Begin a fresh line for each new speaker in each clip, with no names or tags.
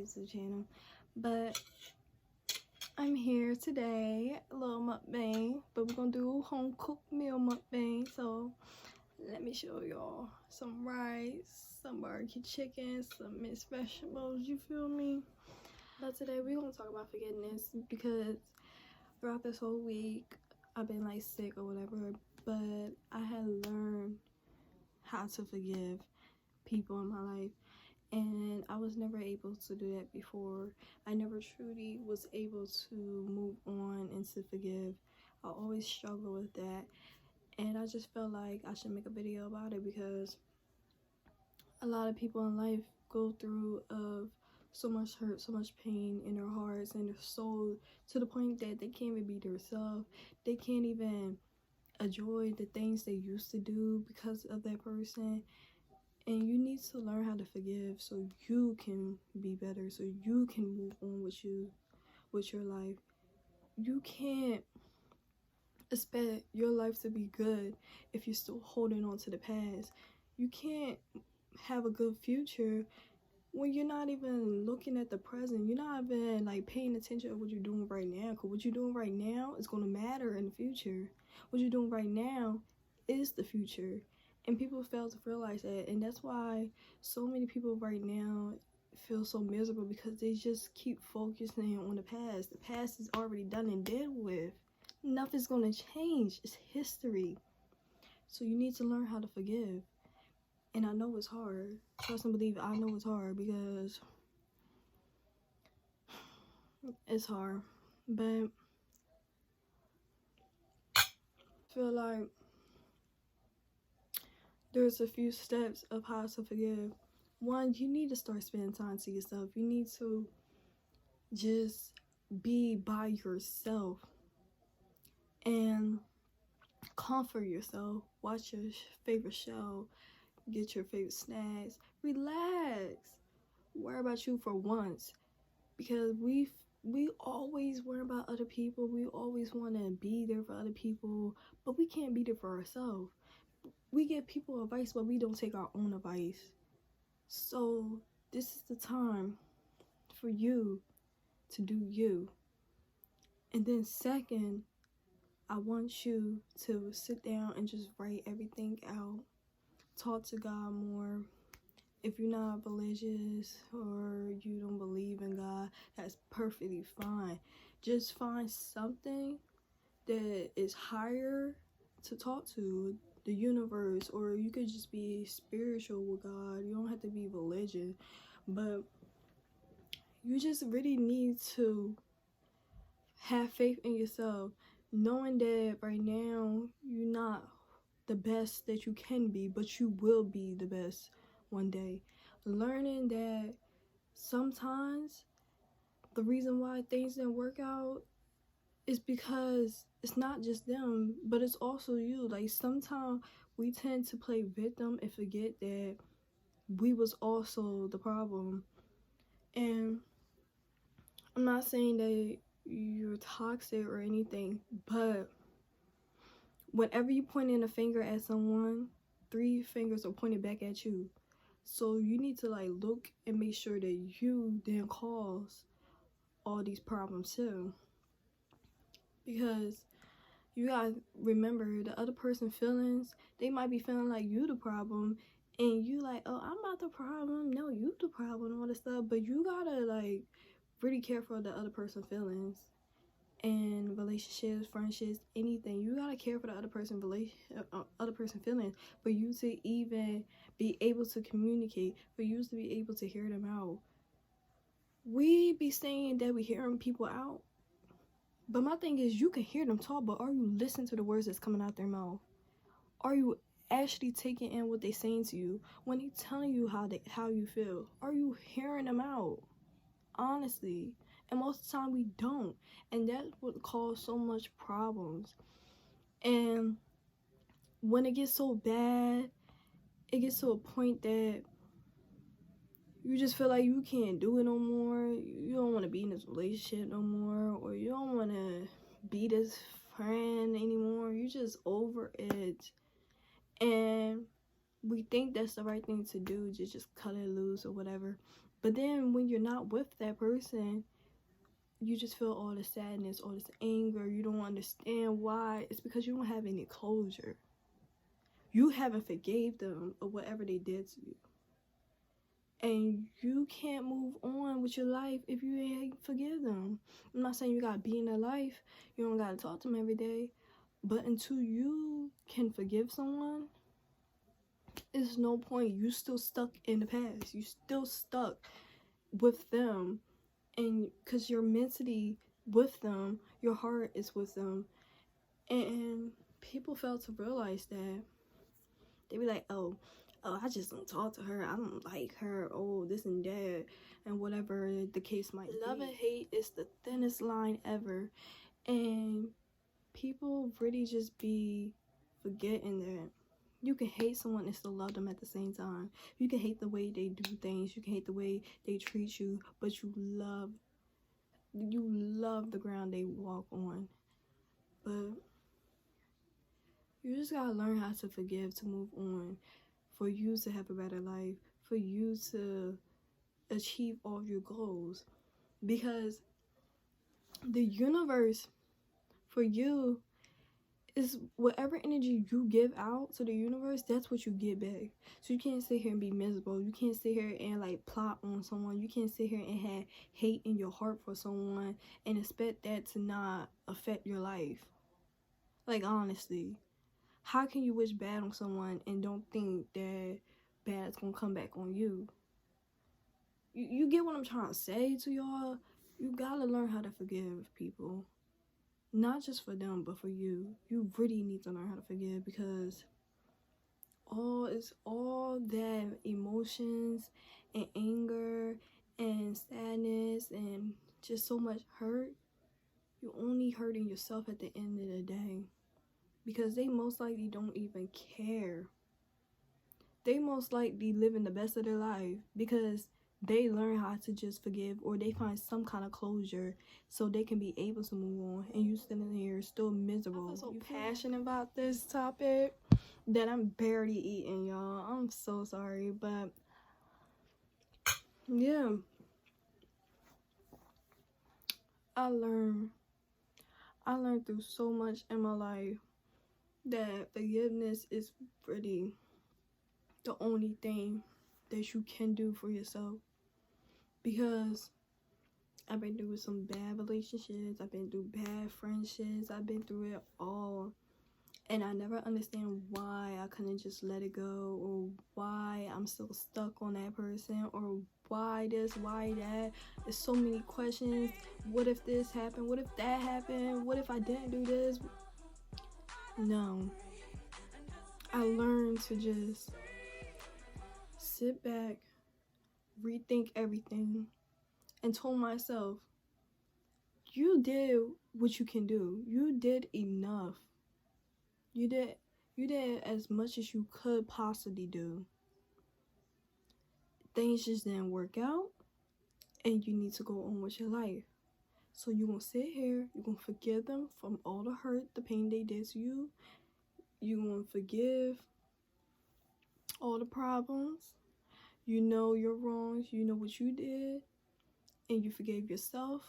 YouTube channel. But I'm here today, a little mukbang, but we're gonna do home cooked meal mukbang. So let me show y'all some rice, some barbecue chicken, some mixed vegetables, you feel me? But today we're gonna talk about forgiveness, because throughout this whole week I've been like sick or whatever, but I had learned how to forgive people in my life, and I was never able to do that before. I never truly was able to move on and to forgive. I always struggle with that, and I just felt like I should make a video about it, because a lot of people in life go through of so much hurt, so much pain in their hearts and their soul, to the point that they can't even be themselves. They can't even enjoy the things they used to do because of that person. And you need to learn how to forgive so you can be better, so you can move on with your life. You can't expect your life to be good if you're still holding on to the past. You can't have a good future when you're not even looking at the present. You're not even like paying attention to what you're doing right now, because what you're doing right now is going to matter in the future. What you're doing right now is the future, and people fail to realize that. And that's why so many people right now feel so miserable, because they just keep focusing on the past. The past is already done and dealt with. Nothing's going to change. It's history. So you need to learn how to forgive. And I know it's hard. Trust and believe, I know it's hard, because it's hard. But I feel like there's a few steps of how to forgive. One, you need to start spending time to yourself. You need to just be by yourself and comfort yourself. Watch your favorite show. Get your favorite snacks. Relax. Worry about you for once. Because we always worry about other people. We always want to be there for other people, but we can't be there for ourselves. We give people advice, but we don't take our own advice. So this is the time for you to do you. And then second, I want you to sit down and just write everything out. Talk to God more. If you're not religious or you don't believe in God, that's perfectly fine. Just find something that is higher to talk to, the universe, or you could just be spiritual with God. You don't have to be religion, but you just really need to have faith in yourself, knowing that right now you're not the best that you can be, but you will be the best one day. Learning that sometimes the reason why things didn't work out is because it's not just them, but it's also you. Like, sometimes we tend to play victim and forget that we was also the problem. And I'm not saying that you're toxic or anything, but whenever you point in a finger at someone, 3 fingers are pointed back at you. So you need to like look and make sure that you didn't cause all these problems too. Because you gotta remember, the other person's feelings, they might be feeling like you the problem, and you like, oh, I'm not the problem, no, you the problem, all this stuff. But you gotta like really care for the other person's feelings. And relationships, friendships, anything, you gotta care for the other person's feelings, for you to even be able to communicate, for you to be able to hear them out. We be saying that we hearing people out, but my thing is, you can hear them talk, but are you listening to the words that's coming out their mouth? Are you actually taking in what they saying to you when they telling you how you feel? Are you hearing them out? Honestly. And most of the time we don't, and that's what causes so much problems. And when it gets so bad, it gets to a point that you just feel like you can't do it no more. You don't want to be in this relationship no more, or you don't want to be this friend anymore. You just over it, and we think that's the right thing to do, just cut it loose or whatever. But then when you're not with that person, you just feel all the sadness, all this anger. You don't understand why. It's because you don't have any closure. You haven't forgave them of whatever they did to you. And you can't move on with your life if you ain't forgive them. I'm not saying you gotta be in their life. You don't gotta talk to them every day. But until you can forgive someone, there's no point. You still stuck in the past. You still stuck with them. And because you're mentally with them, your heart is with them. And people fail to realize that. They be like, oh, I just don't talk to her. I don't like her. Oh, this and that. And whatever the case might be. Love and hate is the thinnest line ever. And people really just be forgetting that you can hate someone and still love them at the same time. You can hate the way they do things. You can hate the way they treat you. But you love the ground they walk on. But you just gotta learn how to forgive, to move on, for you to have a better life, for you to achieve all your goals. Because the universe for you is whatever energy you give out to the universe, that's what you get back. So you can't sit here and be miserable. You can't sit here and like plot on someone. You can't sit here and have hate in your heart for someone and expect that to not affect your life. Like, honestly, how can you wish bad on someone and don't think that bad's gonna come back on you? You get what I'm trying to say to y'all? You gotta learn how to forgive people. Not just for them, but for you. You really need to learn how to forgive, because all that emotions and anger and sadness and just so much hurt, you're only hurting yourself at the end of the day. Because they most likely don't even care. They most likely living the best of their life because they learn how to just forgive, or they find some kind of closure so they can be able to move on, and you sitting here still miserable. I'm so passionate about this topic that I'm barely eating, y'all. I'm so sorry, but yeah, I learned through so much in my life that forgiveness is really the only thing that you can do for yourself. Because I've been through some bad relationships, I've been through bad friendships, I've been through it all. And I never understand why I couldn't just let it go, or why I'm still stuck on that person, or why this, why that. There's so many questions. What if this happened? What if that happened? What if I didn't do this? No. I learned to just sit back, rethink everything, and told myself, you did what you can do. You did enough. You did as much as you could possibly do. Things just didn't work out, and you need to go on with your life. So you're gonna sit here, you're gonna forgive them from all the hurt, the pain they did to you. You're gonna forgive all the problems. You know your wrongs, you know what you did, and you forgave yourself.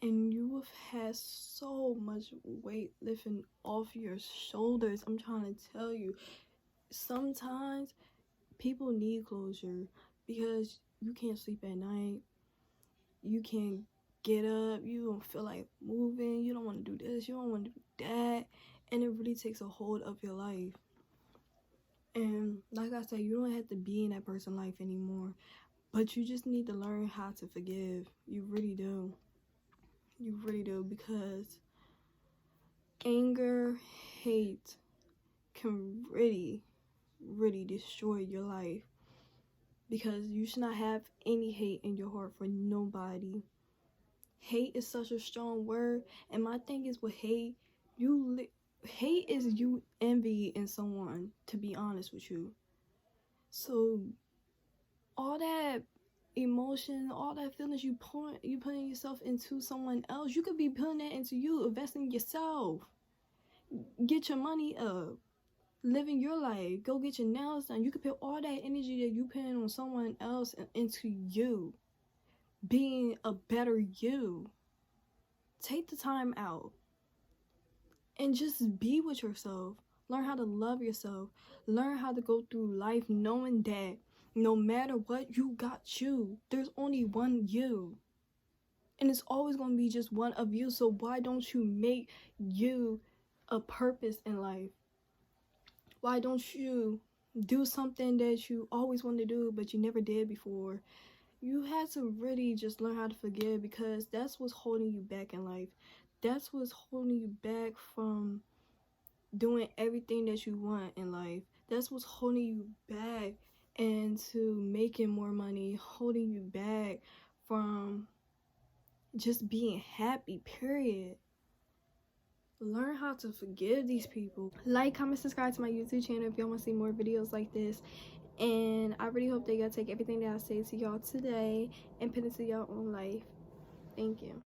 And you have had so much weight lifting off your shoulders. I'm trying to tell you, sometimes people need closure because you can't sleep at night. You can't get up. You don't feel like moving. You don't want to do this. You don't want to do that. And it really takes a hold of your life. And like I said, you don't have to be in that person's life anymore. But you just need to learn how to forgive. You really do. You really do, because anger, hate can really, really destroy your life. Because you should not have any hate in your heart for nobody. Hate is such a strong word, and my thing is with hate, hate is you envy in someone, to be honest with you. So all that emotion, all that feelings you putting yourself into someone else, you could be putting that into you, investing in yourself. Get your money up. living your life. Go get your nails done. You can put all that energy that you put in on someone else into you being a better you. Take the time out and just be with yourself. Learn how to love yourself. Learn how to go through life knowing that no matter what, you got you. There's only one you. And it's always going to be just one of you. So why don't you make you a purpose in life? Why don't you do something that you always wanted to do but you never did before? You had to really just learn how to forgive, because that's what's holding you back in life. That's what's holding you back from doing everything that you want in life. That's what's holding you back into making more money, holding you back from just being happy, period. Learn how to forgive these people. Like, comment, subscribe to my YouTube channel if y'all want to see more videos like this. And I really hope that y'all take everything that I say to y'all today and put it to your own life. Thank you.